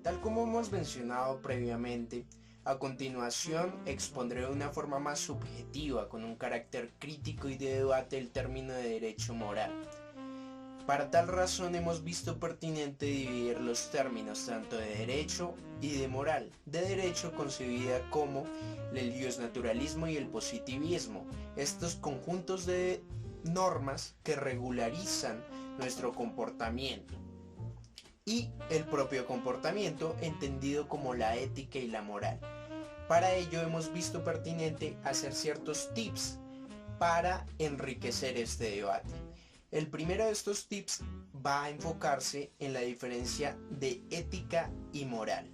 Tal como hemos mencionado previamente, a continuación expondré de una forma más subjetiva, con un carácter crítico y de debate, el término de derecho moral. Para tal razón hemos visto pertinente dividir los términos tanto de derecho y de moral. De derecho concebida como el justnaturalismo y el positivismo, estos conjuntos de normas que regularizan nuestro comportamiento, y el propio comportamiento entendido como la ética y la moral. Para ello hemos visto pertinente hacer ciertos tips para enriquecer este debate. El primero de estos tips va a enfocarse en la diferencia de ética y moral.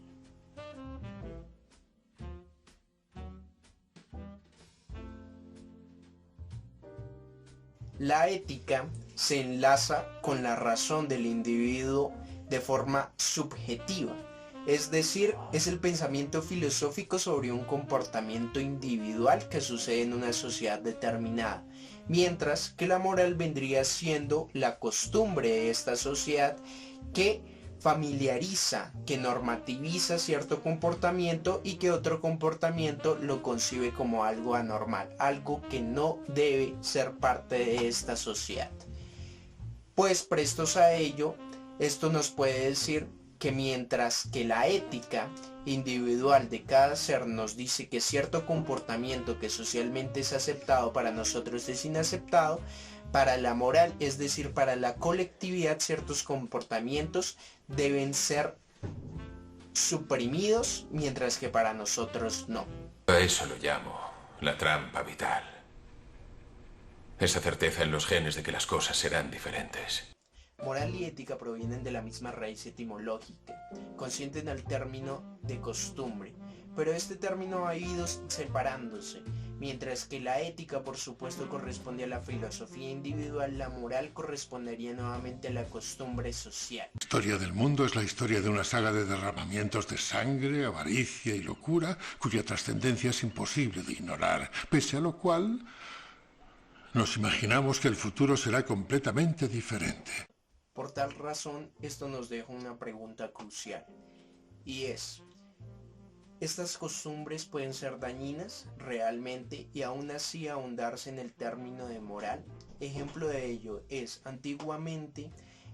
La ética se enlaza con la razón del individuo de forma subjetiva, es decir, es el pensamiento filosófico sobre un comportamiento individual que sucede en una sociedad determinada, mientras que la moral vendría siendo la costumbre de esta sociedad que familiariza, que normativiza cierto comportamiento y que otro comportamiento lo concibe como algo anormal, algo que no debe ser parte de esta sociedad. Pues prestos a ello, esto nos puede decir que mientras que la ética individual de cada ser nos dice que cierto comportamiento que socialmente es aceptado para nosotros es inaceptado, para la moral, es decir, para la colectividad, ciertos comportamientos deben ser suprimidos, mientras que para nosotros no. A eso lo llamo la trampa vital. Esa certeza en los genes de que las cosas serán diferentes. Moral y ética provienen de la misma raíz etimológica, conscienten al término de costumbre, pero este término ha ido separándose. Mientras que la ética, por supuesto, corresponde a la filosofía individual, la moral correspondería nuevamente a la costumbre social. La historia del mundo es la historia de una saga de derramamientos de sangre, avaricia y locura, cuya trascendencia es imposible de ignorar, pese a lo cual nos imaginamos que el futuro será completamente diferente. Por tal razón, esto nos deja una pregunta crucial, y es: ¿estas costumbres pueden ser dañinas realmente y aún así ahondarse en el término de moral? Ejemplo de ello es, antiguamente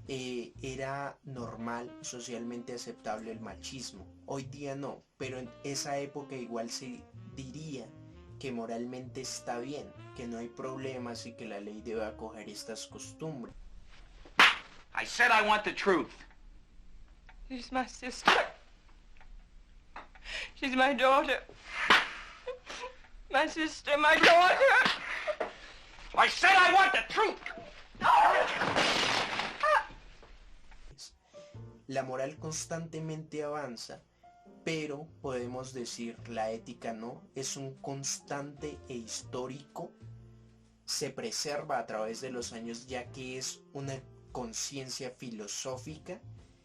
era normal, socialmente aceptable el machismo. Hoy día no, pero en esa época igual se diría que moralmente está bien, que no hay problemas y que la ley debe acoger estas costumbres. I said I want the truth. She's my sister. She's my daughter. My sister, my daughter. I said I want the truth. La moral constantemente avanza, pero podemos decir la ética no, es un constante e histórico, se preserva a través de los años ya que es una conciencia filosófica.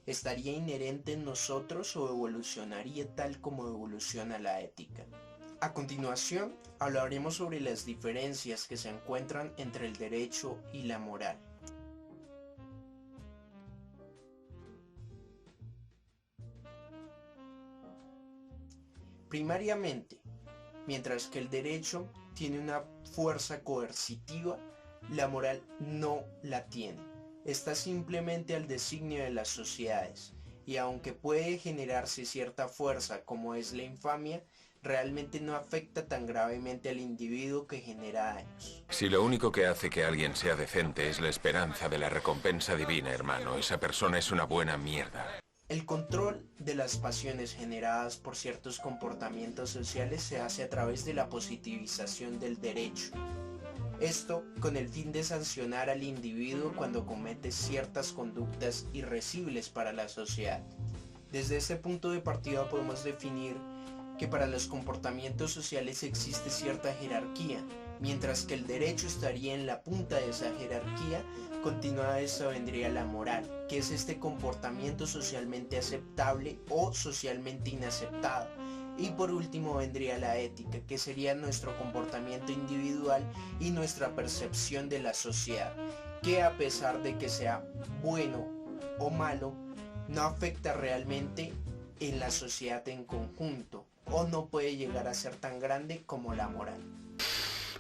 ¿Estaría inherente en nosotros o evolucionaría tal como evoluciona la ética? A continuación, hablaremos sobre las diferencias que se encuentran entre el derecho y la moral. Primariamente, mientras que el derecho tiene una fuerza coercitiva, la moral no la tiene. Está simplemente al designio de las sociedades, y aunque puede generarse cierta fuerza como es la infamia, realmente no afecta tan gravemente al individuo que genera daños. Si lo único que hace que alguien sea decente es la esperanza de la recompensa divina, hermano, esa persona es una buena mierda. El control de las pasiones generadas por ciertos comportamientos sociales se hace a través de la positivización del derecho. Esto con el fin de sancionar al individuo cuando comete ciertas conductas irrecibles para la sociedad. Desde este punto de partida podemos definir que para los comportamientos sociales existe cierta jerarquía, mientras que el derecho estaría en la punta de esa jerarquía. Continuada de eso vendría la moral, que es este comportamiento socialmente aceptable o socialmente inaceptado. Y por último vendría la ética, que sería nuestro comportamiento individual y nuestra percepción de la sociedad, que a pesar de que sea bueno o malo, no afecta realmente en la sociedad en conjunto, o no puede llegar a ser tan grande como la moral.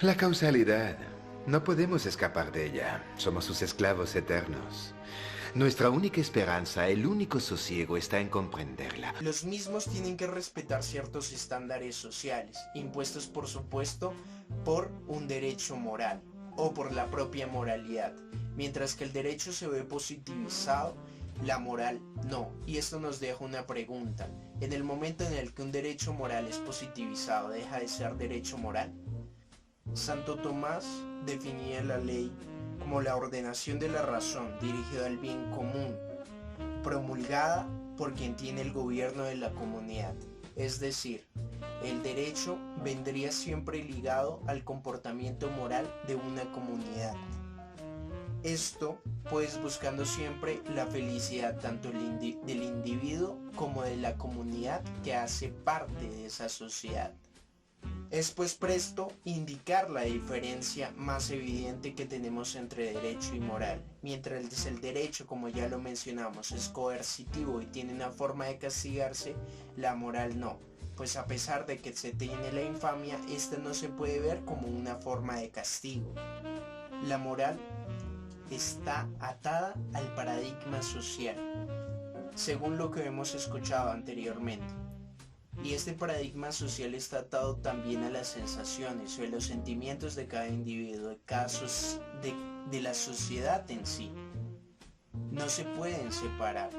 La causalidad. No podemos escapar de ella. Somos sus esclavos eternos. Nuestra única esperanza, el único sosiego está en comprenderla. Los mismos tienen que respetar ciertos estándares sociales, impuestos por supuesto por un derecho moral o por la propia moralidad, mientras que el derecho se ve positivizado, la moral no. Y esto nos deja una pregunta: en el momento en el que un derecho moral es positivizado, ¿deja de ser derecho moral? Santo Tomás definía la ley como la ordenación de la razón dirigida al bien común, promulgada por quien tiene el gobierno de la comunidad. Es decir, el derecho vendría siempre ligado al comportamiento moral de una comunidad. Esto pues buscando siempre la felicidad tanto del individuo como de la comunidad que hace parte de esa sociedad. Es pues presto indicar la diferencia más evidente que tenemos entre derecho y moral. Mientras el derecho, como ya lo mencionamos, es coercitivo y tiene una forma de castigarse, la moral no. Pues a pesar de que se tiene la infamia, esta no se puede ver como una forma de castigo. La moral está atada al paradigma social, según lo que hemos escuchado anteriormente. Y este paradigma social está atado también a las sensaciones o a los sentimientos de cada individuo, de la sociedad en sí. No se pueden separar.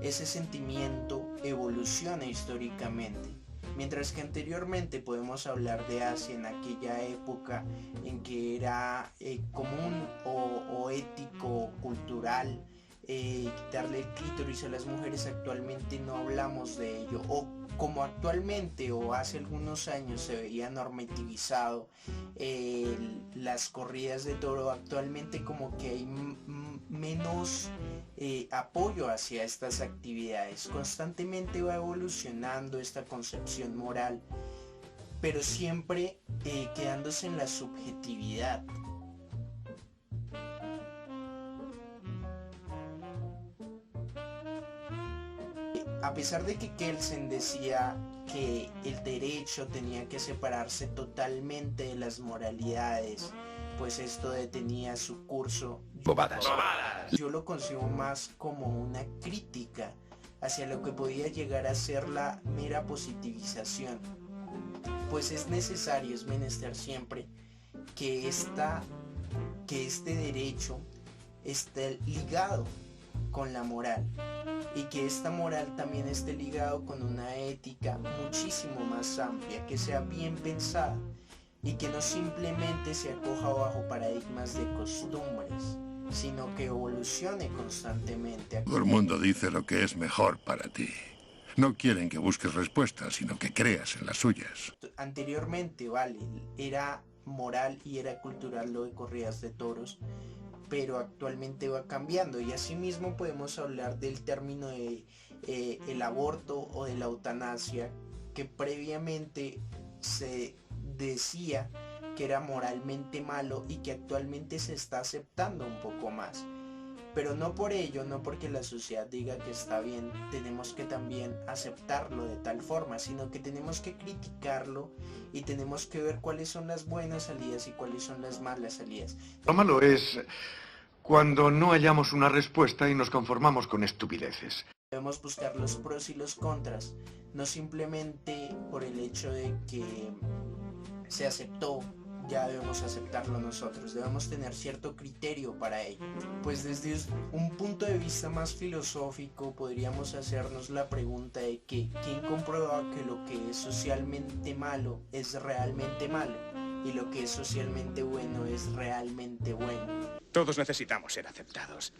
Ese sentimiento evoluciona históricamente. Mientras que anteriormente podemos hablar de Asia en aquella época en que era común o ético, cultural, quitarle el clítoris a las mujeres, actualmente no hablamos de ello. O como actualmente o hace algunos años se veía normativizado las corridas de toro, actualmente como que hay menos apoyo hacia estas actividades. Constantemente va evolucionando esta concepción moral, pero siempre quedándose en la subjetividad. A pesar de que Kelsen decía que el derecho tenía que separarse totalmente de las moralidades, pues esto detenía su curso. Bobadas. Yo lo concibo más como una crítica hacia lo que podía llegar a ser la mera positivización. Pues es necesario, es menester siempre que este derecho esté ligado con la moral, y que esta moral también esté ligado con una ética muchísimo más amplia, que sea bien pensada y que no simplemente se acoja bajo paradigmas de costumbres, sino que evolucione constantemente. Todo el mundo dice lo que es mejor para ti. No quieren que busques respuestas, sino que creas en las suyas. Anteriormente, vale, era moral y era cultural lo de corridas de toros, pero actualmente va cambiando, y asimismo podemos hablar del término de el aborto o de la eutanasia, que previamente se decía que era moralmente malo y que actualmente se está aceptando un poco más. Pero no por ello, no porque la sociedad diga que está bien, tenemos que también aceptarlo de tal forma, sino que tenemos que criticarlo y tenemos que ver cuáles son las buenas salidas y cuáles son las malas salidas. Lo malo es cuando no hallamos una respuesta y nos conformamos con estupideces. Debemos buscar los pros y los contras, no simplemente por el hecho de que se aceptó, ya debemos aceptarlo nosotros, debemos tener cierto criterio para ello. Pues desde un punto de vista más filosófico podríamos hacernos la pregunta de que ¿quién comprueba que lo que es socialmente malo es realmente malo y lo que es socialmente bueno es realmente bueno? Todos necesitamos ser aceptados.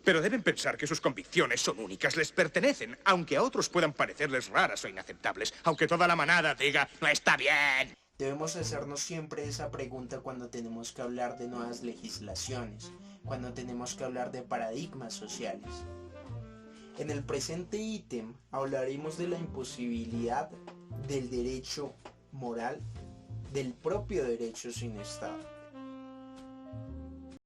Pero deben pensar que sus convicciones son únicas, les pertenecen, aunque a otros puedan parecerles raras o inaceptables, aunque toda la manada diga «no está bien». Debemos hacernos siempre esa pregunta cuando tenemos que hablar de nuevas legislaciones, cuando tenemos que hablar de paradigmas sociales. En el presente ítem hablaremos de la imposibilidad del derecho moral, del propio derecho sin Estado.